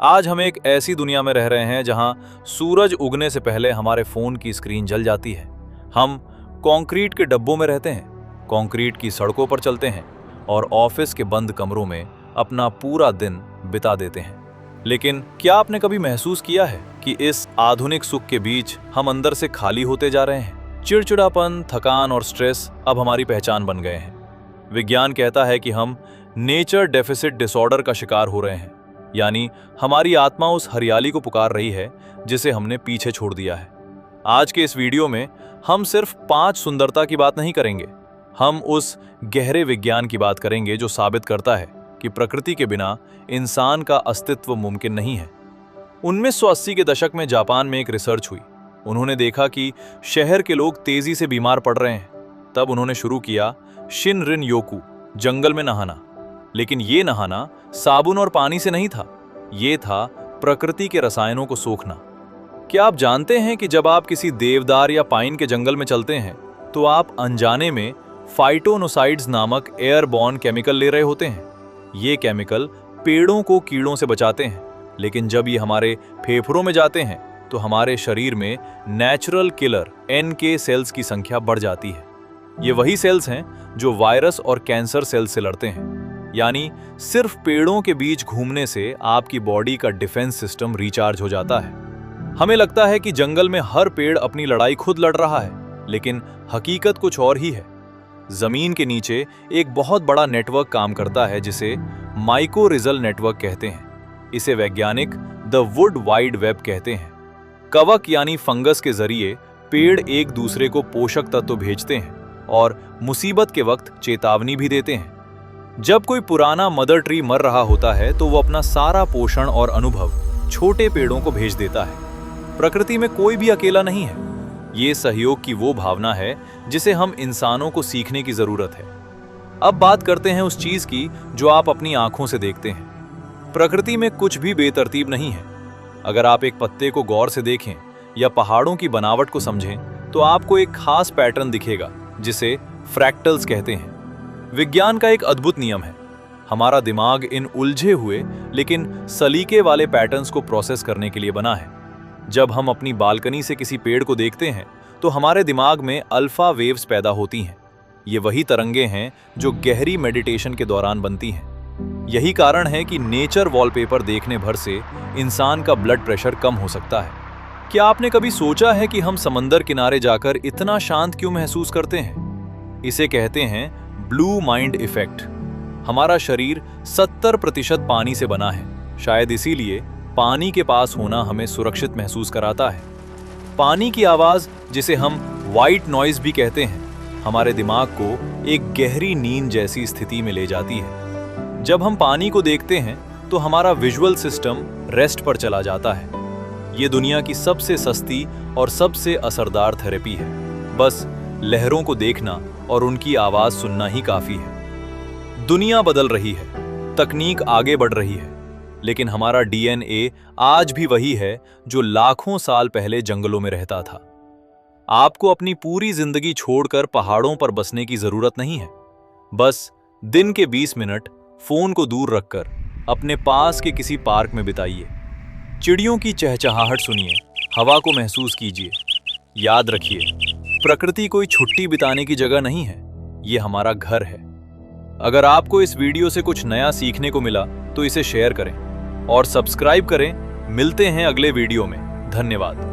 आज हम एक ऐसी दुनिया में रह रहे हैं जहां सूरज उगने से पहले हमारे फोन की स्क्रीन जल जाती है। हम कंक्रीट के डब्बों में रहते हैं, कंक्रीट की सड़कों पर चलते हैं और ऑफिस के बंद कमरों में अपना पूरा दिन बिता देते हैं। लेकिन क्या आपने कभी महसूस किया है कि इस आधुनिक सुख के बीच हम अंदर से खाली होते जा रहे हैं? चिड़चिड़ापन, थकान और स्ट्रेस अब हमारी पहचान बन गए हैं। विज्ञान कहता है कि हम नेचर डेफिसिट डिसऑर्डर का शिकार हो रहे हैं, यानी हमारी आत्मा उस हरियाली को पुकार रही है जिसे हमने पीछे छोड़ दिया है। आज के इस वीडियो में हम सिर्फ 5 सुंदरता की बात नहीं करेंगे, हम उस गहरे विज्ञान की बात करेंगे जो साबित करता है कि प्रकृति के बिना इंसान का अस्तित्व मुमकिन नहीं है। 1980 के दशक में जापान में एक रिसर्च हुई। उन्होंने देखा कि शहर के लोग तेजी से बीमार पड़ रहे हैं। तब उन्होंने शुरू किया शिनरिन योकू, जंगल में नहाना। लेकिन ये नहाना साबुन और पानी से नहीं था, ये था प्रकृति के रसायनों को सोखना। क्या आप जानते हैं कि जब आप किसी देवदार या पाइन के जंगल में चलते हैं तो आप अनजाने में फाइटोनोसाइड्स नामक एयरबॉर्न केमिकल ले रहे होते हैं? ये केमिकल पेड़ों को कीड़ों से बचाते हैं, लेकिन जब ये हमारे फेफड़ों में जाते हैं तो हमारे शरीर में नेचुरल किलर NK सेल्स की संख्या बढ़ जाती है। ये वही सेल्स हैं जो वायरस और कैंसर सेल्स से लड़ते हैं। यानी सिर्फ पेड़ों के बीच घूमने से आपकी बॉडी का डिफेंस सिस्टम रिचार्ज हो जाता है। हमें लगता है कि जंगल में हर पेड़ अपनी लड़ाई खुद लड़ रहा है, लेकिन हकीकत कुछ और ही है। जमीन के नीचे एक बहुत बड़ा नेटवर्क काम करता है जिसे माइकोरिजल नेटवर्क कहते हैं। इसे वैज्ञानिक द वुड वाइड वेब कहते हैं। कवक यानी फंगस के जरिए पेड़ एक दूसरे को पोषक तत्व भेजते हैं और मुसीबत के वक्त चेतावनी भी देते हैं। जब कोई पुराना मदर ट्री मर रहा होता है तो वो अपना सारा पोषण और अनुभव छोटे पेड़ों को भेज देता है। प्रकृति में कोई भी अकेला नहीं है। ये सहयोग की वो भावना है जिसे हम इंसानों को सीखने की जरूरत है। अब बात करते हैं उस चीज की जो आप अपनी आंखों से देखते हैं। प्रकृति में कुछ भी बेतरतीब नहीं है। अगर आप एक पत्ते को गौर से देखें या पहाड़ों की बनावट को समझें तो आपको एक खास पैटर्न दिखेगा जिसे फ्रैक्टल्स कहते हैं। विज्ञान का एक अद्भुत नियम है, हमारा दिमाग इन उलझे हुए लेकिन सलीके वाले पैटर्न्स को प्रोसेस करने के लिए बना है। जब हम अपनी बालकनी से किसी पेड़ को देखते हैं तो हमारे दिमाग में अल्फा वेव्स पैदा होती हैं। ये वही तरंगे हैं जो गहरी मेडिटेशन के दौरान बनती हैं। यही कारण है कि नेचर वॉलपेपर देखने भर से इंसान का ब्लड प्रेशर कम हो सकता है। क्या आपने कभी सोचा है कि हम समंदर किनारे जाकर इतना शांत क्यों महसूस करते हैं? इसे कहते हैं ब्लू माइंड इफेक्ट। हमारा शरीर 70% पानी से बना है। शायद इसीलिए पानी के पास होना हमें सुरक्षित महसूस कराता है। पानी की आवाज, जिसे हम व्हाइट नॉइज भी कहते हैं, हमारे दिमाग को एक गहरी नींद जैसी स्थिति में ले जाती है। जब हम पानी को देखते हैं तो हमारा विजुअल सिस्टम रेस्ट पर चला जाता है। ये दुनिया की सबसे सस्ती और सबसे असरदार थेरेपी है। बस लहरों को देखना और उनकी आवाज सुनना ही काफी है। दुनिया बदल रही है, तकनीक आगे बढ़ रही है, लेकिन हमारा DNA आज भी वही है जो लाखों साल पहले जंगलों में रहता था। आपको अपनी पूरी जिंदगी छोड़कर पहाड़ों पर बसने की जरूरत नहीं है। बस दिन के 20 मिनट फोन को दूर रखकर अपने पास के किसी पार्क में बिताइए। चिड़ियों की चहचहाहट सुनिए, हवा को महसूस कीजिए। याद रखिए, प्रकृति कोई छुट्टी बिताने की जगह नहीं है, ये हमारा घर है। अगर आपको इस वीडियो से कुछ नया सीखने को मिला तो इसे शेयर करें और सब्सक्राइब करें। मिलते हैं अगले वीडियो में। धन्यवाद।